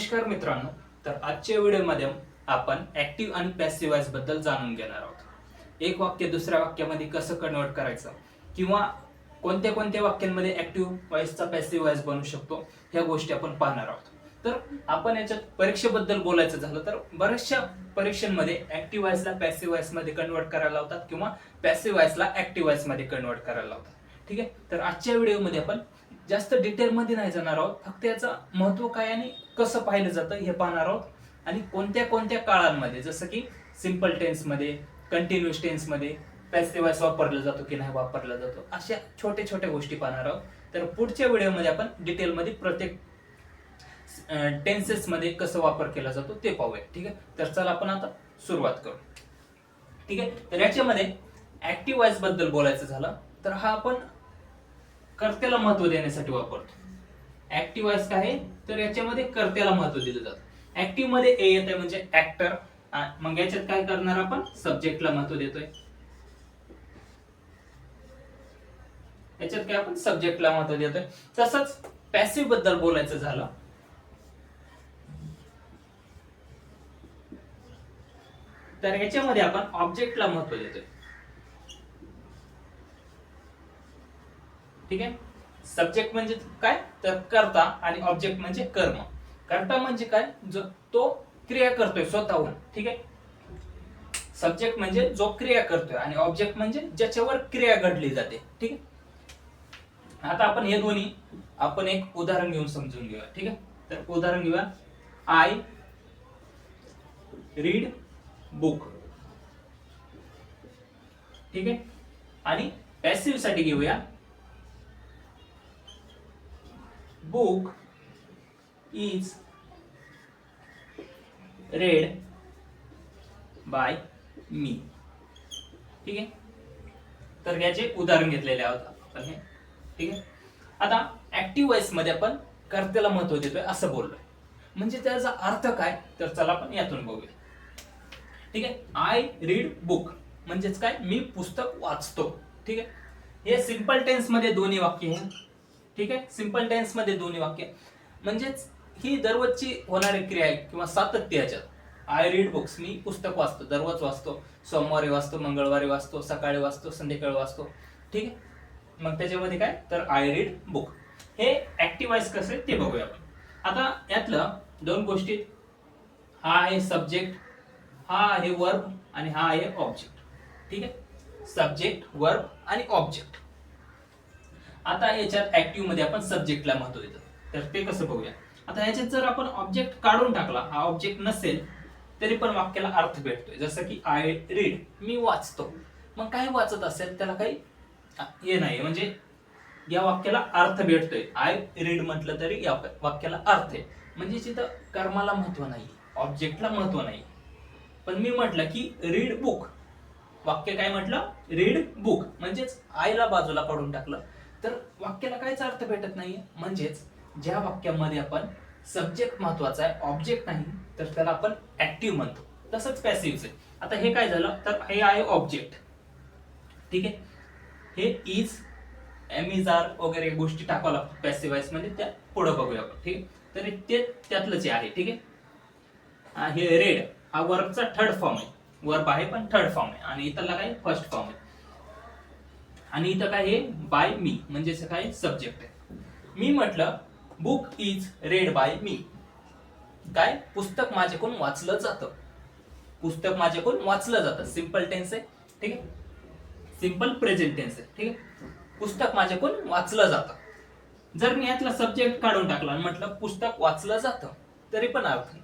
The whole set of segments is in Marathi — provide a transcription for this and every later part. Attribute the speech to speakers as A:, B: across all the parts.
A: नमस्कार मित्रांनो. तर आजच्या व्हिडिओमध्ये आपण ऍक्टिव्ह आणि पॅसिव्ह वॉइस बद्दल जाणून घेणार आहोत. एक वाक्य दुसऱ्या वाक्यामध्ये कसं कन्वर्ट करायचं किंवा कोणत्या कोणत्या वाक्यांमध्ये ऍक्टिव्ह वॉइसचा पॅसिव्ह वॉइस बनू शकतो ह्या गोष्टी आपण पाहणार आहोत. तर आपण याच्यात परीक्षेबद्दल बोलायचं झालं तर बऱ्याचशा परीक्षांमध्ये ऍक्टिव्ह वॉइसला पॅसिव्ह वॉइस मध्ये कन्वर्ट करायला लावतात किंवा पॅसिव्ह वॉइसला ऍक्टिव्ह वॉइस मध्ये कन्वर्ट करायला लावतात. ठीक आहे, तर आजच्या व्हिडिओमध्ये आपण जास्त डिटेल मध्ये नाही जाणार आहोत, फक्त याचं महत्व काय आणि कसं पाहिलं जातं हे पाहणार आहोत आणि कोणत्या कोणत्या काळांमध्ये जसं की सिंपल टेन्स मध्ये, कंटिन्युअस टेन्स मध्ये पॅसिव्ह वॉइस वापरला जातो की नाही वापरला जातो अशा छोट्या छोट्या गोष्टी पाहणार आहोत. तर पुढच्या व्हिडिओमध्ये आपण डिटेलमध्ये प्रत्येक टेन्सेस मध्ये कसं वापर केला जातो ते पाहूया. ठीक आहे, तर चला आपण आता सुरुवात करू. ठीक आहे, तर याच्यामध्ये ऍक्टिव्ह वॉइस बद्दल बोलायचं झालं तर हा आपण कर्त्याला महत्व देण्यासाठी वापरतो. ऍक्टिव्ह वॉइस काय आहे तर याच्यामध्ये कर्त्याला महत्व दिलं जातं. ऍक्टिव्ह मध्ये ए येत आहे म्हणजे ऍक्टर, मग याच्यात काय करणार आपण सब्जेक्टला महत्व देतोय. याच्यात काय आपण सब्जेक्टला महत्व देतोय. तसंच पॅसिव्ह बद्दल बोलायचं झालं तर याच्यामध्ये आपण ऑब्जेक्टला महत्व देतोय. ठीक आहे, सब्जेक्ट म्हणजे काय तर कर्ता आणि ऑब्जेक्ट म्हणजे कर्म. कर्ता म्हणजे काय जो तो क्रिया करतोय स्वतःहून. ठीक आहे, सब्जेक्ट म्हणजे जो क्रिया करतोय आणि ऑब्जेक्ट म्हणजे ज्याच्यावर क्रिया घडली जाते. ठीक आहे, आता आपण हे दोन्ही आपण एक उदाहरण घेऊन समजून घेऊया. ठीक आहे, तर उदाहरण घेऊया. I read book. ठीक आहे, आणि पॅसिव्ह साठी घेऊया book is red bye me. ठीक आहे, तर याचे उदाहरण घेतलेले आहोत आपण हे. ठीक आहे, आता ऍक्टिव्ह वॉइस मध्ये आपण कर्त्याला महत्व देतोय असं बोललोय, म्हणजे त्याचा अर्थ काय तर चला आपण यातून बघूया. ठीक आहे, आय रीड बुक म्हणजेच काय मी पुस्तक वाचतो. ठीक आहे, हे सिंपल टेन्स मध्ये दोन्ही वाक्य आहे. ठीक आहे, सिंपल टेन्स मध्ये दोन्ही वाक्य म्हणजेच ही दररोजची होणारी क्रिया आहे किंवा सातत्य याच्यात. आय रीड बुक्स मी पुस्तक वाचतो, दररोज वाचतो, सोमवारी वाचतो, मंगळवारी वाचतो, सकाळी वाचतो, संध्याकाळी वाचतो. ठीक आहे, मग त्याच्यामध्ये काय तर आय रीड बुक हे ऍक्टिव्ह वॉइस कसं ते बघूया आपण. आता यातलं दोन गोष्टी, हा आहे सब्जेक्ट, हा आहे वर्ब आणि हा आहे ऑब्जेक्ट. ठीक आहे, सब्जेक्ट वर्ब आणि ऑब्जेक्ट. आता याच्यात ऍक्टिव्ह मध्ये आपण सब्जेक्टला महत्व देतो, तर ते कसं बघूया. आता याच्यात जर आपण ऑब्जेक्ट काढून टाकला, हा ऑब्जेक्ट नसेल तरी पण वाक्याला अर्थ भेटतोय. जसं की आय रीड मी वाचतो, मग काय वाचत असेल त्याला काही हे नाही, म्हणजे या वाक्याला अर्थ भेटतोय. आय रीड म्हटलं तरी या वाक्याला अर्थ आहे, म्हणजे तिथं कर्माला महत्व नाही, ऑब्जेक्टला महत्व नाही. पण मी म्हटलं की रीड बुक, वाक्य काय म्हटलं रीड बुक म्हणजेच आयला बाजूला काढून टाकलं तर वाक्याला काहीच अर्थ भेटत नाहीये. म्हणजेच ज्या वाक्यामध्ये आपण सब्जेक्ट महत्वाचा आहे ऑब्जेक्ट नाही तर त्याला आपण ऍक्टिव्ह म्हणतो. तसंच पॅसिव्ह आहे. आता हे काय झालं तर हे आहे ऑब्जेक्ट. ठीक आहे, हे इज एम इज आर वगैरे गोष्टी टाकावं लागतात पॅसिव्ह वॉइस मध्ये, त्या पुढे बघूया आपण. ठीक आहे, तर ते त्यातलंच आहे. ठीक आहे, हे रेड हा वर्बचा थर्ड फॉर्म आहे, वर्ब आहे पण थर्ड फॉर्म आहे, आणि इथला काय फर्स्ट फॉर्म आहे. आणि इथं काय हे बाय मी म्हणजे काय सब्जेक्ट आहे. मी म्हटलं book is red bye me, काय पुस्तक माझ्याकडून वाचलं जातं, पुस्तक माझ्याकडून वाचलं जातं. सिंपल टेन्स आहे. ठीक आहे, सिंपल प्रेझेंट टेन्स आहे. ठीक आहे, पुस्तक माझ्याकडून वाचलं जातं. जर मी यातला सब्जेक्ट काढून टाकला आणि म्हटलं पुस्तक वाचलं जातं तरी पण अर्थ नाही.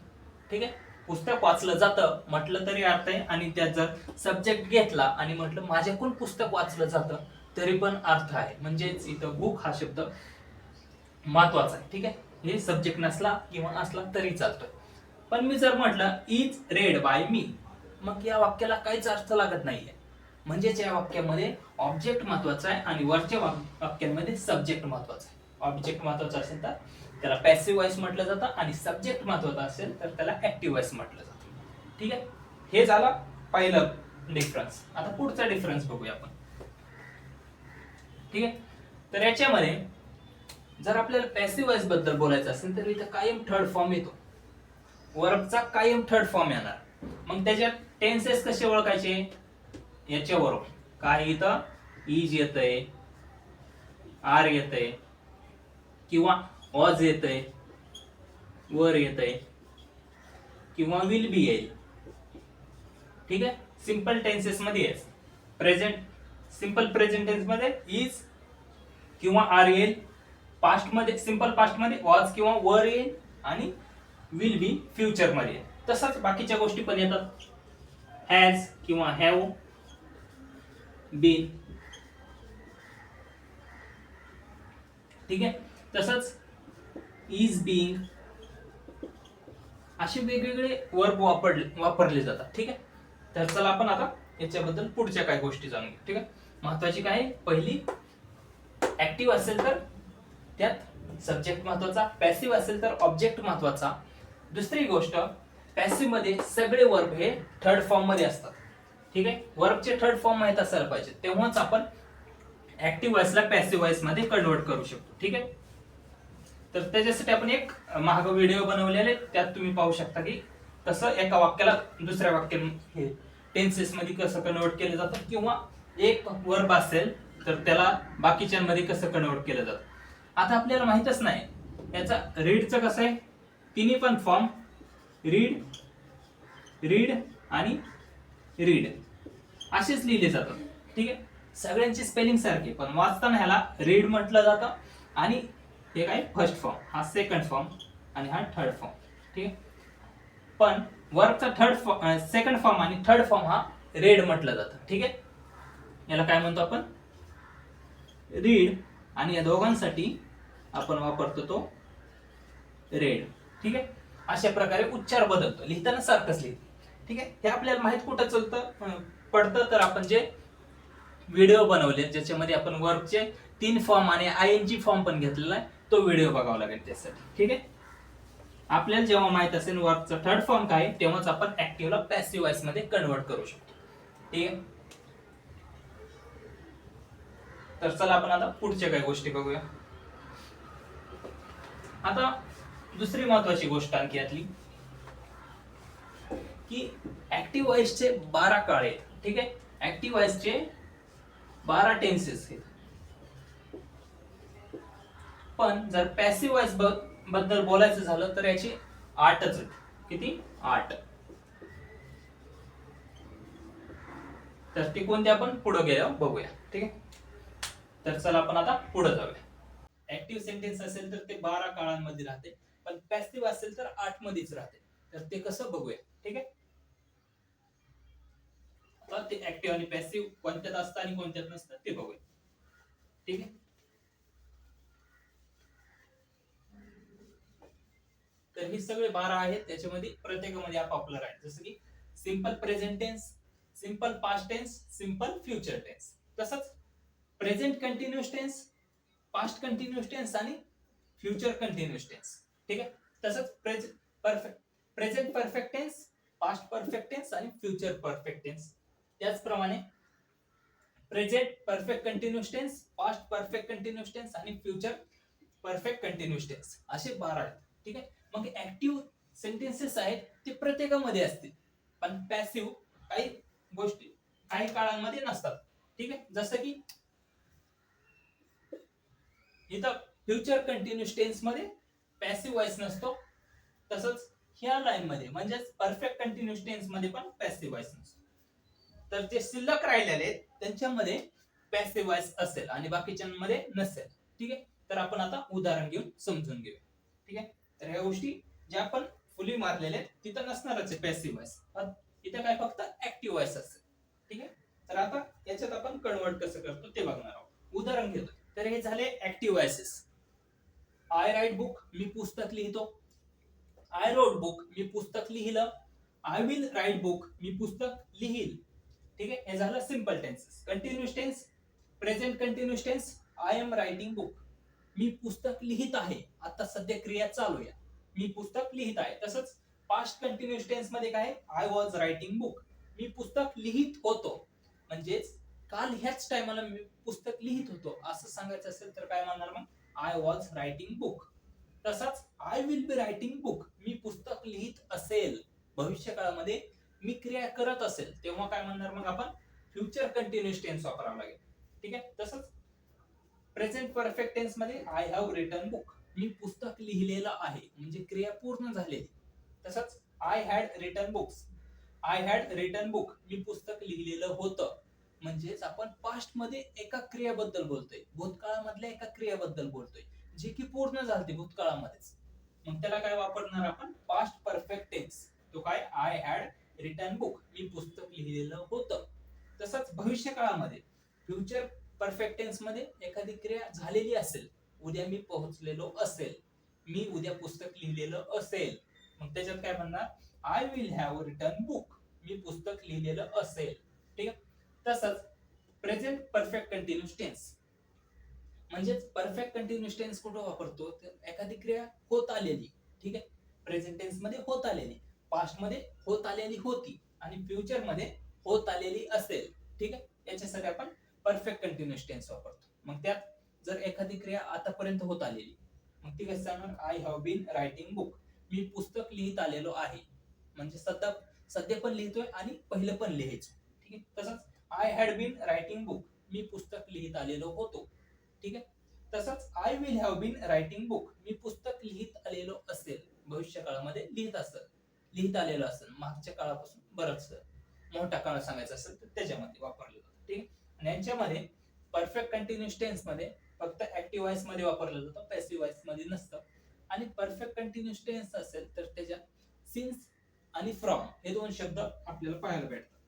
A: ठीक आहे, पुस्तक वाचलं जातं म्हटलं तरी अर्थ आहे, आणि त्यात जर सब्जेक्ट घेतला आणि म्हटलं माझ्याकडून पुस्तक वाचलं जातं तरी पण अर्थ आहे. म्हणजेच इथं बुक हा शब्द महत्वाचा आहे. ठीक आहे, हे सब्जेक्ट नसला किंवा असला तरी चालतोय. पण मी जर म्हटलं इज रेड बाय मी, मग या वाक्याला काहीच अर्थ लागत नाहीये. म्हणजेच या वाक्यामध्ये ऑब्जेक्ट महत्वाचा आहे आणि वरच्या वाक्यांमध्ये सब्जेक्ट महत्वाचा आहे. ऑब्जेक्ट महत्वाचा असेल तर त्याला पॅसिव्ह वॉइस म्हटलं जातं आणि सब्जेक्ट महत्वाचा असेल तर त्याला ऍक्टिव्ह वॉइस म्हटलं जातं. ठीक आहे, हे झाला पहिलं डिफरन्स. आता पुढचा डिफरन्स बघूया आपण. ठीक आहे, तर याच्यामध्ये जर आपल्याला पॅसिव्ह वॉइस बद्दल बोलायचं असेल तर इथं कायम थर्ड फॉर्म येतो. वर्बचा कायम थर्ड फॉर्म येणार. मग त्याच्यात टेन्सेस कसे ओळखायचे याच्यावरून, काय इथं इज येतंय, आर येतंय, किंवा वॉज येतंय, वर येतंय, किंवा विल बी येईल. ठीक आहे, सिंपल टेन्सेस मध्ये yes. Present simple present tense मध्ये इज किंवा आर येईल, पास्ट मध्ये सिंपल पास्ट मध्ये वॉज किंवा वर येईल, आणि विल बी फ्युचर मध्ये येईल. तसंच बाकीच्या गोष्टी पण येतात, हॅज किंवा हॅव बीन. ठीक आहे, तसंच इज बीइंग, असे वेगवेगळे वर्ब वापरले जातात. ठीक आहे, तर चला आपण आता याच्याबद्दल पुढच्या काही गोष्टी जाणून घेऊ. ठीक आहे, महत्वाची काय आहे, पहिली ऍक्टिव्ह असेल तर त्यात सब्जेक्ट महत्वाचा, पॅसिव्ह असेल तर ऑब्जेक्ट महत्वाचा. दुसरी गोष्ट, पॅसिव्ह मध्ये सगळे वर्ब हे थर्ड फॉर्म मध्ये असतात. ठीक आहे, वर्बचे थर्ड फॉर्म माहित असायला पाहिजे, तेव्हाच आपण ऍक्टिव्ह व्हॉइसला पॅसिव्ह व्हॉइस मध्ये कन्वर्ट करू शकतो. ठीक आहे, तर त्याच्यासाठी आपण एक महाग व्हिडिओ बनवलेले, त्यात तुम्ही पाहू शकता की कसं एका वाक्याला दुसऱ्या वाक्य टेन्सेस मध्ये कसं कन्वर्ट केलं जातं, किंवा एक वर्ब असेल तर त्याला बाकीच्यांमध्ये कसं कन्वर्ट केलं जातं. आता आपल्याला माहितच नाही याचा रीडचं कसं आहे, तिन्ही पण फॉर्म रीड, रीड आणि रीड असेच लिहिले जातात. ठीक आहे, सगळ्यांची स्पेलिंग सारखी, पण वाचताना ह्याला रीड म्हटलं जातं, आणि हे काय फर्स्ट फॉर्म, हा सेकंड फॉर्म, आणि हा थर्ड फॉर्म. ठीक आहे, पण वर्बचा सेकंड फॉर्म आणि थर्ड फॉर्म हा रेड म्हटलं जातं. ठीक आहे, याला काय म्हणतो आपण, रीड, आणि या दोघांसाठी आपण वापरतो तो रेड. ठीक आहे, अशा प्रकारे उच्चार बदलतो, लिहिताना सारखंच लिहितो. ठीक आहे, हे आपल्याला माहित कुठं पडतं, तर आपण जे व्हिडिओ बनवले ज्याच्यामध्ये आपण वर्बचे 3 फॉर्म आणि आयएनजी फॉर्म पण घेतलेला आहे, तो व्हिडिओ बघावा लागेल त्यासाठी. ठीक आहे, आपल्याला जेव्हा माहित असेल वर्बचा थर्ड फॉर्म काय, तेव्हाच आपण ऍक्टिव्हला पॅसिव्ह व्हॉइस मध्ये कन्वर्ट करू शकतो. ठीक आहे, तर चला आपण आता पुढच्या काही गोष्टी बघूया. आता दुसरी महत्वाची गोष्ट आणखी यातली, की ऍक्टिव्ह व्हॉइसचे 12 काळ आहेत. ठीक आहे, ऍक्टिव्ह व्हॉइसचे 12 टेन्सेस आहेत, पण जर पॅसिव्ह व्हॉइस बद्दल बोलायचं झालं तर याची 8च आहेत. किती? 8. तर ती कोणती आपण पुढे गेल्यावर बघूया. ठीक आहे, तर चला आपण आता पुढे जाऊया. ऍक्टिव्ह सेंटेन्स असेल तर ते 12 काळांमध्ये राहते, पण पॅसिव्ह असेल तर 8 मध्येच राहते. तर ते कसं बघूया. ठीक आहे, आता ते ऍक्टिव्ह आणि पॅसिव्ह कोणत्यात असतं आणि कोणत्यात नसतं ते बघूया. ठीक आहे, तर हे सगळे 12 आहेत, त्याच्यामध्ये प्रत्येकामध्ये आपापलं आहे. जसं की simple present tense, simple past tense, simple future tense. तसंच present continuous tense, past continuous tense आणि फ्युचर कंटिन्युअस टेन्स. ठीक आहे, तसंच present perfect tense, past perfect tense आणि फ्युचर परफेक्ट टेन्स. त्याचप्रमाणे present perfect continuous tense, past perfect continuous tense आणि फ्युचर परफेक्ट कंटिन्युअस टेन्स, असे 12 आहेत. ठीक आहे, मग ऍक्टिव्ह सेंटेन्सेस आहेत ते प्रत्येकामध्ये असतील, पण पॅसिव्ह काही गोष्टी काही काळांमध्ये नसतात. ठीक आहे, जसं की इथं फ्युचर कंटिन्युअस टेन्स मध्ये पॅसिव्ह व्हॉइस नसतो, तसंच ह्या लाईन मध्ये म्हणजेच परफेक्ट कंटिन्युअस टेन्स मध्ये पण पॅसिव्ह व्हॉइस नसतो. तर जे शिल्लक राहिलेले आहेत त्यांच्यामध्ये पॅसिव्ह व्हॉइस असेल आणि बाकीच्यांमध्ये नसेल. ठीक आहे, तर आपण आता उदाहरण घेऊन समजून घेऊया. ठीक आहे, तर ह्या गोष्टी ज्या आपण फुली मारलेल्या आहेत तिथं नसणारच आहे पॅसिव्ह व्हॉइस, इथं काय फक्त ऍक्टिव्ह व्हॉइस असेल. ठीक आहे, तर आता याच्यात आपण कन्वर्ट कसं करतो ते बघणार आहोत. उदाहरण घेतो, तर हे झाले active voices. I write book, मी पुस्तक लिहितो. आय रोट बुक, मी पुस्तक लिहिलं. आय विल राईट बुक, मी पुस्तक लिहील. ठीक आहे, हे झालं simple tenses. Continuous tense, present continuous tense, I am writing book, मी पुस्तक लिहित आहे, आता सध्या क्रिया चालू आहे, मी पुस्तक लिहित आहे. तसंच पास्ट कंटिन्युअस टेन्स मध्ये काय, आय वॉज रायटिंग बुक, मी पुस्तक लिहित होतो. म्हणजेच काल ह्याच टायमाला मी पुस्तक लिहित होतो असं सांगायचं असेल तर काय म्हणणार मग, आय वॉज रायटिंग बुक. तसंच I will be writing book, मी पुस्तक लिहित असेल, भविष्य काळामध्ये मी क्रिया करत असेल, तेव्हा काय म्हणणार मग आपण फ्युचर कंटिन्युअस टेन्स वापरावा लागेल. ठीक आहे. तसंच प्रेझेंट परफेक्ट टेन्स मध्ये आय हॅव रिटन बुक, मी पुस्तक लिहिलेलं आहे, म्हणजे क्रिया पूर्ण झालेली. तसंच I had written books, I had written book, मी पुस्तक लिहिलेलं होतं, म्हणजेच आपण पास्ट मध्ये एका क्रियाबद्दल बोलतोय, भूतकाळामधल्या एका क्रियाबद्दल बोलतोय, जे की पूर्ण झाली भूतकाळामध्येच. मग त्याला काय वापरणार आपण पास्ट परफेक्ट टेन्स. तो काय आय हॅड रिटन बुक, मी पुस्तक लिहिलेलं होतं. तसंच भविष्य काळामध्ये फ्युचर परफेक्ट टेन्स मध्ये एखादी क्रिया झालेली असेल, उद्या मी पोहोचलेलो असेल, मी उद्या पुस्तक लिहिलेलं असेल, मग त्याच्यात काय म्हणणार I will have written book, मी पुस्तक लिहिलेलं असेल. ठीक आहे. तसंच प्रेझेंट परफेक्ट कंटिन्युअस टेन्स, म्हणजेच परफेक्ट कंटिन्युअस टेन्स कुठं वापरतो तर एखादी क्रिया होत आलेली. ठीक आहे. प्रेझेंट टेन्स मध्ये होत आलेली, पास्ट मध्ये होत आलेली होती, आणि फ्युचर मध्ये होत आलेली असेल. ठीक आहे. याच्यासाठी आपण परफेक्ट कंटिन्युअस टेन्स वापरतो. मग त्यात जर एखादी क्रिया आतापर्यंत होत आलेली, मग ती कसं सांगणार I have been writing book, मी पुस्तक लिहित आलेलो आहे, म्हणजे सध्या पण लिहितोय आणि पहिलं पण लिहायचो. ठीक आहे. तसंच I had been writing book, मी पुस्तक लिहित आलेलो होतो. ठीक आहे. तसंच I will have been writing book, मी पुस्तक लिहित आलेलो असेल, भविष्य काळामध्ये लिहित आलेलं असेल, मागच्या काळापासून बरंच मोठा काळ सांगायचा असेल तर त्याच्यामध्ये वापरलं जातं. ठीक आहे. आणि यांच्यामध्ये परफेक्ट कंटिन्युअस टेन्स मध्ये फक्त ऍक्टिव्ह वॉइस मध्ये वापरलं जातं, पॅसिव्ह वॉइस मध्ये नसतं. आणि परफेक्ट कंटिन्युअस टेन्स असेल तर त्याच्यात सिन्स आणि फ्रॉम हे दोन शब्द आपल्याला पाहायला भेटतात.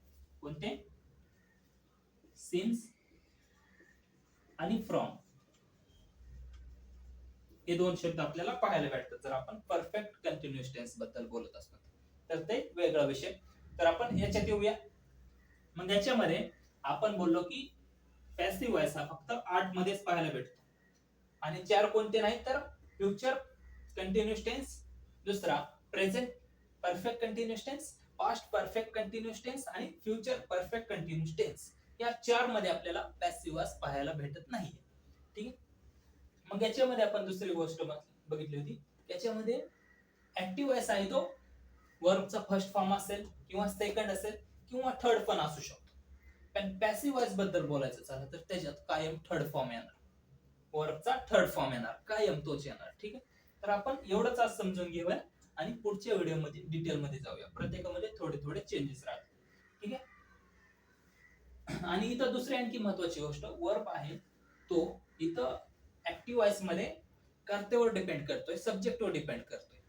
A: कोणते? सिन्स आणि फ्रॉम हे दोन शब्द आपल्याला पाहायला भेटतात जर आपण परफेक्ट कंटिन्युअस टेन्स बद्दल बोलत असतो तर ते वेगळा विषय. तर आपण याच्यात येऊया. मग याच्यामध्ये आपण बोललो की पॅसिव्ह वॉइस हा फक्त 8 मध्येच पाहायला भेटतो, आणि 4 कोणते नाही तर फ्युचर कंटिन्युअस टेन्स, दुसरा present perfect continuous tense, past perfect continuous tense आणि फ्युचर परफेक्ट कंटिन्युअस टेन्स. या 4 मध्ये आपल्याला पॅसिव्ह वॉइस पाहायला भेटत नाही. ठीक आहे. मग याच्यामध्ये आपण दुसरी गोष्ट बघितली होती, याच्यामध्ये ऍक्टिव्ह वॉइस आहे तो वर्बचा फर्स्ट फॉर्म असेल किंवा सेकंड असेल किंवा थर्ड पण असू शकतो. पण पॅसिव्ह वॉइस बद्दल बोलायचं झालं तर त्याच्यात कायम थर्ड फॉर्म येणार, वर्बचा थर्ड फॉर्म येणार, कायम तोच येणार. ठीक आहे. तर आपण एवढंच आज समजून घेऊया आणि पुढच्या व्हिडिओमध्ये डिटेलमध्ये जाऊया, प्रत्येकामध्ये थोडे थोडे चेंजेस राहतील. ठीक आहे. आणि इथं दुसरी आणखी महत्वाची गोष्ट, वर्ब आहे तो इथं ऍक्टिव्ह वॉइस मध्ये कर्त्यावर डिपेंड करतोय, सब्जेक्टवर डिपेंड करतोय,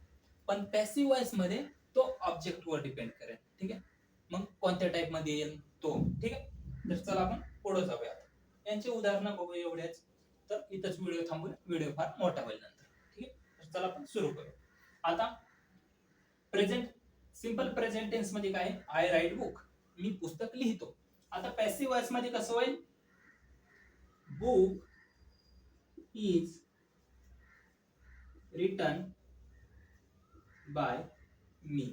A: पण पॅसिव्ह वॉइस मध्ये तो ऑब्जेक्टवर डिपेंड करेल. ठीक आहे. मग कोणत्या टाइप मध्ये येईल तो. ठीक आहे. तर चला आपण पुढे जाऊया. यांची उदाहरणं बघूया एवढ्याच. तर इथंच व्हिडिओ थांबूया, व्हिडिओ फार मोठा होईल नंतर. ठीक आहे. तर चला आपण सुरू करू. आता प्रेझेंट सिंपल प्रेझेंट टेन्स मध्ये काय, आय राईट बुक, मी पुस्तक लिहितो. आता पॅसिव्ह वॉइस मध्ये कसं होईल, book is written by me.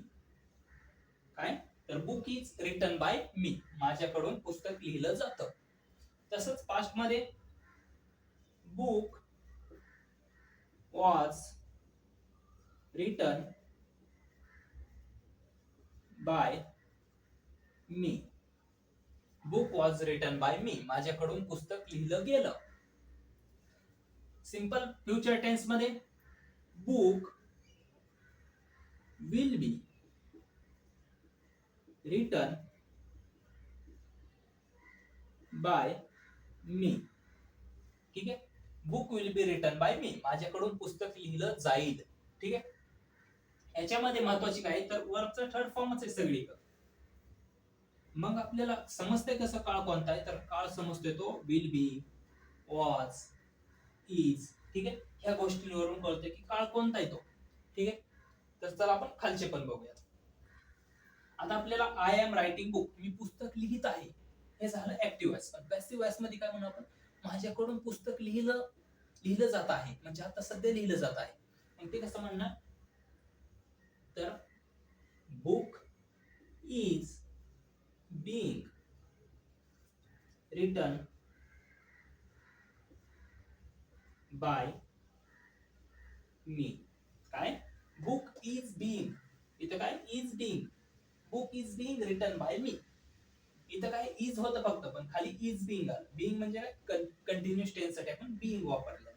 A: काय तर book is written by me, माझ्याकडून पुस्तक लिहिलं जातं. तसंच पास्ट मध्ये book was written by me, book was written by me, माझ्याकडून पुस्तक लिहिलं गेलं. सिंपल फ्युचर टेन्स मध्ये book will be written by me. ठीक आहे. Book will be written by me, माझ्याकडून पुस्तक लिहिलं जाईल. ठीक आहे. याच्यामध्ये महत्वाची काय तर वर्बचा थर्ड फॉर्मच आहे सगळीकडे. मग आपल्याला समजते कसं काळ कोणता आहे, तर काळ समजतोय तो विल बी, वॉज, इज. ठीक आहे. ह्या गोष्टींवरून कळतंय की काळ कोणता आहे तो. ठीक आहे. तर चला आपण खालचे पण बघूया. आता आपल्याला आय एम रायटिंग बुक, मी पुस्तक लिहित आहे, हे झालं ऍक्टिव्ह वॉइस. पण पॅसिव्ह वॉइस मध्ये काय म्हणू आपण, माझ्याकडून पुस्तक लिहिलं जात आहे, म्हणजे आता सध्या लिहिलं जात आहे. मग ते कसं म्हणणार, तर book is being written by me. काय, बुक इज बीइंग, इथं काय is being, book is being written by me. इथं काय इज होतं फक्त, पण खाली इज बिंग आलं. बिंग म्हणजे काय, कंटिन्युअस टेन्स साठी आपण बिंग वापरलं.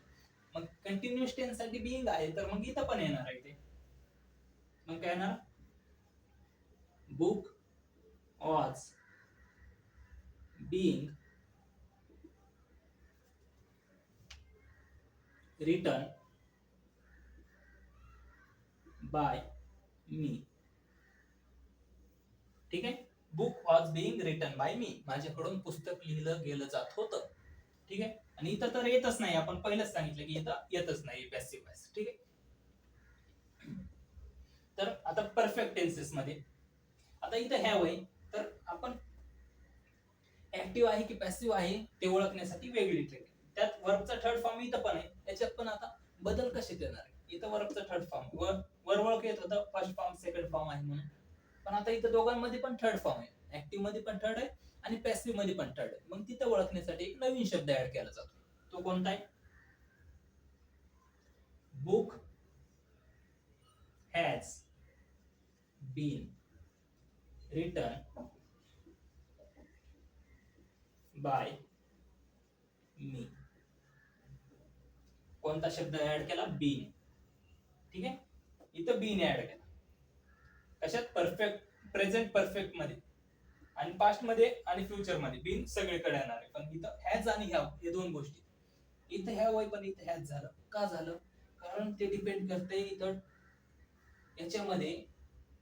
A: मग कंटिन्युअस टेन्स साठी बिंग आहे, तर मग इथं पण येणार आहे ते. मग काय येणार, book was being written by me. ठीक आहे, book was being written by me, माझ्याकडून पुस्तक लिहिलं गेलं जात होतं. ठीक आहे, आणि इथं तर येतच नाही, आपण पहिलेच सांगितलं की इथं येतच नाही पॅसिव्ह वॉइस. ठीक आहे, तर आता परफेक्ट टेन्सेस मध्ये, आता इथं हॅव आहे, तर आपण ऍक्टिव्ह आहे की पॅसिव्ह आहे ते ओळखण्यासाठी वेगळी ट्रिक आहे. त्यात वर्बचा थर्ड फॉर्म इथं पण आहे, याच्यात पण आता बदल कसे देणार आहे. इथं वर्बचा थर्ड फॉर्म वर ओळख येत होतं फर्स्ट फॉर्म सेकंड फॉर्म आहे म्हणून, पण आता इथं दोघांमध्ये पण थर्ड फॉर्म आहे, ऍक्टिव्ह मध्ये पण थर्ड आहे आणि पॅसिव्ह मध्ये पण थर्ड आहे. मग तिथं ओळखण्यासाठी एक नवीन शब्द ऍड केला जातो, तो कोणता आहे, book has been written by me. कोणता शब्द ऍड केला, बीन. ठीक आहे, इथं बीन ऍड केला. कशात, परफेक्ट, प्रेझेंट परफेक्ट मध्ये, आणि पास्ट मध्ये आणि फ्युचर मध्ये बीन सगळीकडे येणार आहे. पण इथं हॅज आणि हॅव हे दोन गोष्टी, इथं हॅव आहे पण इथं हॅज झालं. का झालं, कारण ते डिपेंड करते इथं याच्यामध्ये,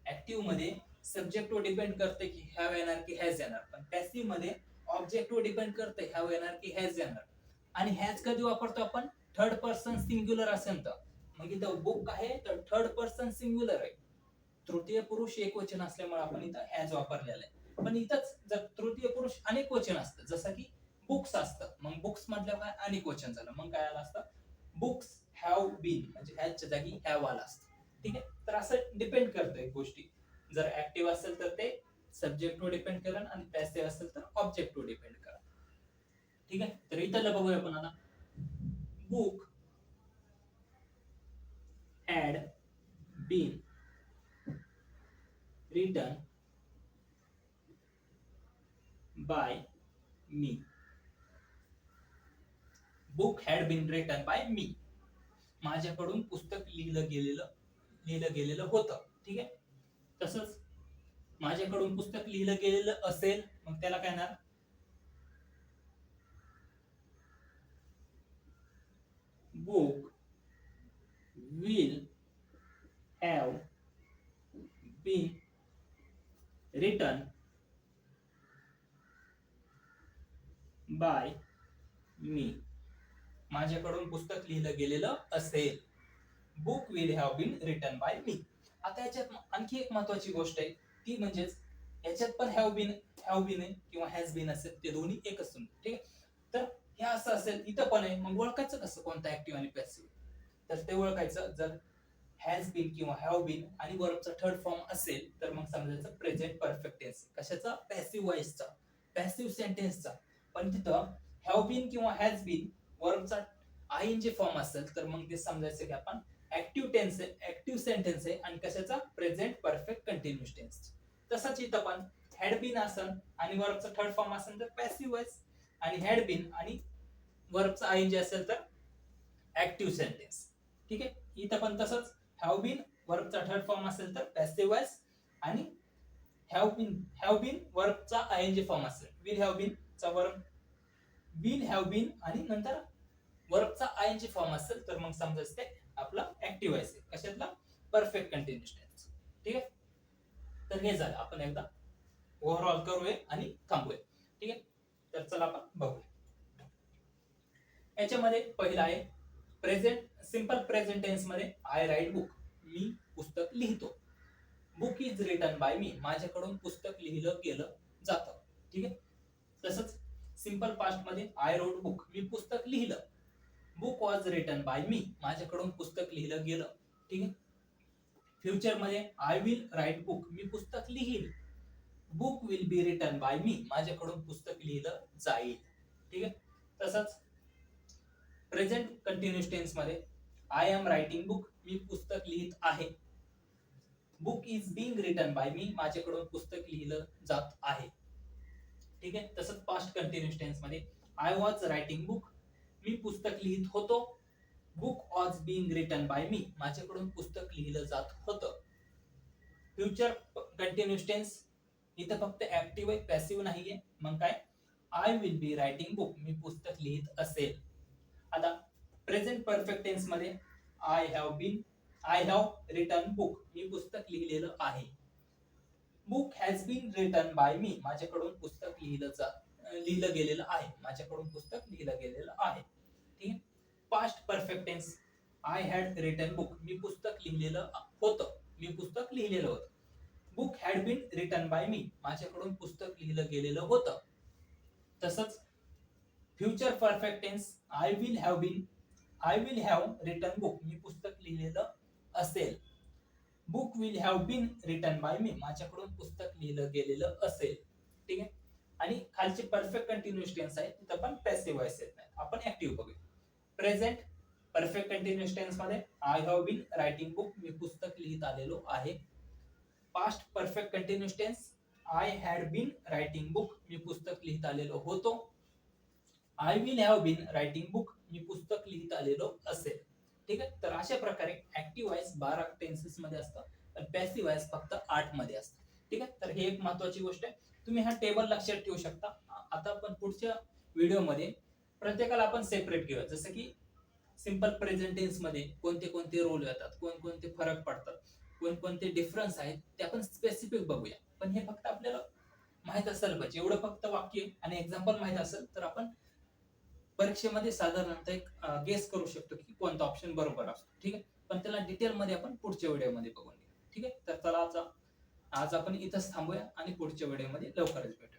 A: ऍक्टिव्ह मध्ये सब्जेक्ट वर डिपेंड करते की हॅव येणार की हॅज येणार, पण पॅसिव्ह मध्ये ऑब्जेक्ट वर डिपेंड करते हॅव येणार की हॅज येणार. आणि हॅज कधी वापरतो आपण, थर्ड पर्सन सिंग्युलर असेल तर. मग इथं बुक आहे तर थर्ड पर्सन सिंग्युलर आहे, तृतीय पुरुष एकवचन असल्यामुळे आपण इथं हॅज वापरलेला आहे. पण इथंच जर तृतीय पुरुष अनेक वचन असतं, जसं की बुक्स असतं, मग बुक्स म्हटल्यावर काय अनेक वचन झालं, मग काय आलं असतं, बुक्स हॅव बीन, म्हणजे हॅजच्या जागी हॅव आला असतं. ठीक आहे, तर असं डिपेंड करतंय गोष्टी, जर ऍक्टिव्ह असेल तर ते सब्जेक्ट वर डिपेंड करेल आणि पॅसिव्ह असेल तर ऑब्जेक्ट वर डिपेंड करेल. ठीक आहे, तर इथं बघूया आपण आता, book had been written by me. Book had been written by me, माझ्याकडून पुस्तक लिहिलं गेलेलं होतं. ठीक आहे, तसंच माझ्याकडून पुस्तक लिहिलं गेलेलं असेल, मग त्याला काय येणार, book will have been written by me. माझ्याकडून पुस्तक लिहिलं गेलेलं असेल, book will have been written by me. आता याच्यात आणखी एक महत्वाची गोष्ट आहे, ती म्हणजेच याच्यात पण हॅव बीन आहे किंवा हॅज बीन असेल, ते दोन्ही एकच समजू. ठीक आहे, तर हे असं असेल, इथं पण आहे, मग ओळखायचं कसं कोणता ऍक्टिव्ह आणि पॅसिव्ह, तर ते ओळखायचं, जर हॅज बीन किंवा हॅव बीन आणि वर्बचा थर्ड फॉर्म असेल तर मग समजायचं प्रेझेंट परफेक्ट टेन्स, कशाचा, पॅसिव्ह वॉइसचा, पॅसिव्ह सेंटेन्सचा. पण तिथं हॅव बीन किंवा हॅज बीन वर्बचा आयएनजी फॉर्म असेल तर मग ते समजायचं की आपण ऍक्टिव्ह टेन्स आहे, ऍक्टिव्ह सेंटेन्स आहे, आणि कशाचा, प्रेझेंट परफेक्ट कंटिन्युअस टेन्स. तसंच इथं पण हॅड बीन असेल आणि वर्बचा थर्ड फॉर्म असेल तर पॅसिव्ह वॉइस, आणि हॅड बीन आणि वर्बचा आयएनजी असेल तर ऍक्टिव्ह सेंटेन्स. ठीक आहे, इथं पण तसंच हॅव बीन वर्बचा थर्ड फॉर्म असेल तर पॅसिव्ह वॉइस, आणि हॅव बीन वर्बचा आयएनजी फॉर्म असेल, विल हॅव बीन चा वर्ब विल हॅव बीन आणि नंतर वर्बचा आयएनजी फॉर्म असेल तर मग समजायचं ते आपला ऍक्टिव्ह वॉइस आहे, कशातला, परफेक्ट कंटिन्युअस टेन्स. ठीक आहे, तर हे झालं, आपण एकदा ओव्हरऑल करूया आणि थांबूया. ठीक आहे, तर चला आपण बघूया. याच्यामध्ये पहिला आहे प्रेझेंट, सिंपल प्रेझेंट टेन्स मध्ये आय राईट बुक, मी पुस्तक लिहितो. Book is written by me, माझ्याकडून पुस्तक लिहिलं गेलं जातं. ठीक आहे, तसंच सिंपल पास्ट मध्ये आय रोट बुक, मी पुस्तक लिहिलं. Book was written by me, माझ्याकडून पुस्तक लिहिलं गेलं. ठीक आहे, फ्युचर मध्ये आय विल राईट बुक, मी पुस्तक लिहील. Book will be written by me, माझ्याकडून पुस्तक लिहिलं जाईल. ठीक आहे, तसंच प्रेझेंट कंटिन्युअस टेन्स मध्ये आय एम रायटिंग बुक, मी पुस्तक लिहित आहे. Book is being written by me, माझ्याकडून पुस्तक लिहिलं जात आहे. ठीक आहे. तसंच पास्ट कंटिन्युअस टेन्स मध्ये आय वॉज रायटिंग बुक, मी पुस्तक लिहित होतो. Book was being written by me, माझ्याकडून पुस्तक लिहिलं जात होतं. फ्युचर कंटिन्युअस टेन्स इथं फक्त ऍक्टिव्ह आहे, पॅसिव्ह नाहीये. मग काय, I will be writing book, मी पुस्तक लिहित असेल. आता प्रेझेंट परफेक्ट टेन्स मध्ये आय हॅव रिटन बुक, मी पुस्तक लिहिलेलं आहे. Book has been written by me, माझ्याकडून पुस्तक लिहिलं गेलेलं आहे. माझ्याकडून पुस्तक लिहिलं गेलेलं आहे. ठीक आहे. Past perfect tense I had written book, मी पुस्तक लिहिलेलं होतं. मी पुस्तक लिहिलेलं होतं. Book had been written by me, माझ्याकडून पुस्तक लिहिलं गेलेलं होतं. तसंच future perfect tense I will have written book, मी पुस्तक लिहिलेलं असेल. Book will have been written by me, माझ्याकडून पुस्तक लिहिलं गेलेलं असेल. ठीक आहे. आणि खालचे परफेक्ट कंटिन्युअस टेन्स आहे, तिथं पण पॅसिव्ह व्हॉइस येत नाही. आपण ऍक्टिव्ह बघूया. प्रेझेंट परफेक्ट कंटिन्युअस टेन्स मध्ये I have been writing book, मी पुस्तक लिहित आलेलो आहे. Past perfect continuous tense I had been writing book, मी पुस्तक लिहित आलेलो होतो. I will have been writing book, मी पुस्तक लिहित आलेलो असेल. ठीक आहे. तर अशा प्रकारे ऍक्टिव्ह व्हॉइस 12 टेन्सेस मध्ये असतं, पण पॅसिव्ह व्हॉइस फक्त 8 मध्ये असतं. ठीक आहे. तर ही एक महत्त्वाची गोष्ट आहे. तुम्ही हा टेबल लक्षात ठेवू शकता. आता आपण पुढच्या व्हिडिओमध्ये प्रत्येकाला आपण सेपरेट घेऊया. जसं की सिंपल प्रेझेंट टेन्स मध्ये कोणते कोणते रोल येतात, कोणकोणते फरक पडतात, कोणकोणते डिफरन्स आहेत, ते आपण स्पेसिफिक बघूया. पण हे फक्त आपल्याला माहित असायला पाहिजे. एवढं फक्त वाक्य आणि एक्झाम्पल माहित असेल तर आपण परीक्षेमध्ये साधारणतः एक गेस करू शकतो की कोणता ऑप्शन बरोबर असतो. ठीक आहे. पण त्याला डिटेल मध्ये आपण पुढच्या व्हिडिओमध्ये बघून घेऊ. ठीक आहे. तर चला आज आपण इथंच थांबूया आणि पुढच्या व्हिडिओमध्ये लवकरच भेटूया.